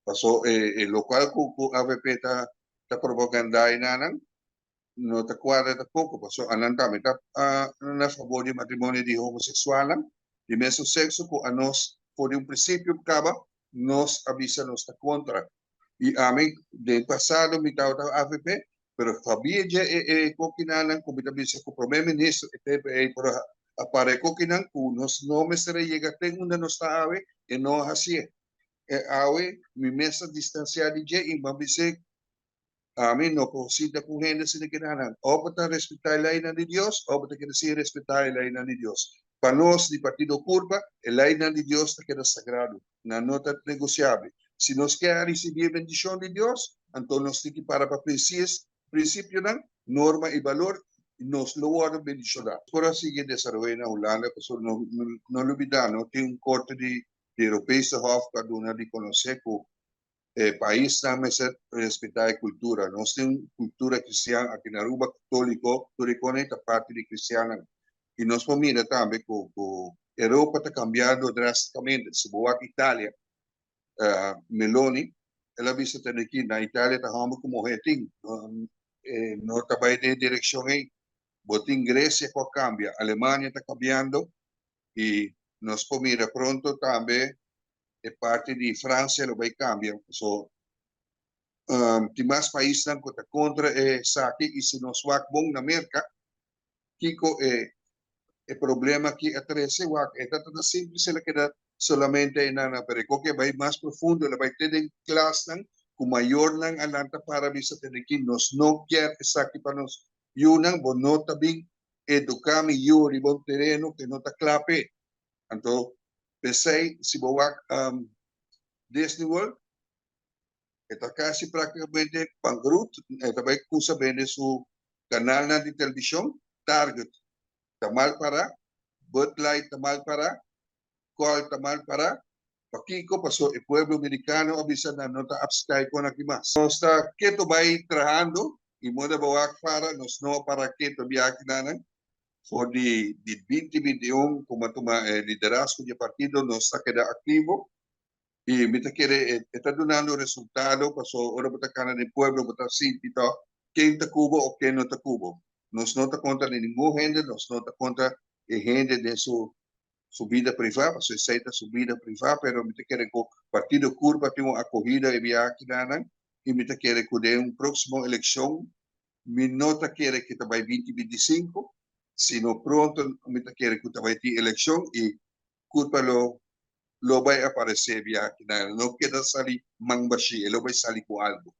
Paso local ko AVP ta propaganda inanang no ta kuadra ta poco paso ananta meta na favor de matrimonio de homossexual de mesmo sexo ko anos por un principio caba nos avisa nos ta contra e amig de pasado mitaw ta AVP pero sabia je ko kinanan ko bitabisa ko prome ministro por apare ko kinan ko nos no me será llega tengo una nos ta ave e no hacie awe mi mesa distanciada de e mabisik amin no considera com gente se kinanan o bata respetar a lei de Deus o bata que se respetar a lei de Deus para nós de Partido CURPA a lei de Deus está queda sagrado na nota negociável se nós quer receber bendição de Deus então nós temos que para princípio não norma e valor nos lower bendição por assim que desarrollar na Holanda porque não olvidar não tem corte de Europese Hof para duna de conoce que país também se respeitar a cultura. Nós temos cultura cristiana aqui na Aruba, católico, a parte de cristiana. E nós podemos também que a Europa está cambiando drasticamente. Se for a Itália, Meloni, ela visita aqui na Itália, está como reting. Não está bem de direção aí. Botin Grécia que cambia, Alemanha está cambiando e nós podemos pronto também e parte de França lo vai cambiar. So, demais países não conta contra saque e se nós bom na merca, kiko problema que atrese wak é tão simples ela queda solamente na pero que vai mais profundo, ela vai ter em classe nang com maior nang alanta para bisa ter que nós não quer saque para nós yunang bono tabing educame yuri bom terreno que não tá clape. Então, pensei se boak Disney World, esta casi prácticamente pangkrut, esta vai kusa vende su canal na de televisión, Target, tamal para, Bud Light tamal para, Call tamal para, Pakiko pasó el pueblo americano avisa na nota abstay ko na kimas. Nos está keto vai trabajando y moda bawak para nos no para keto biyakin nanan for the 2021 como tuma liderazgo de partido nos está queda activo. Y mientras quiere, está dando resultado, pasó ahora para acá en el pueblo, para sitio, quién está cubo o quién no está cubo. Nos no está contra de ningún gente, nos no está contra gente de su vida privada, pasó aceita su vida privada, pero mientras quiere que Partido CURPA tenga acogida y viaje, y mientras quiere que de una próxima elección, mi nota quiere que vaya 2025, sino pronto, mientras quiere que vaya elección y CURPA lo vai aparecer viaje, no queda salir mangbashi, lo vai salir com algo.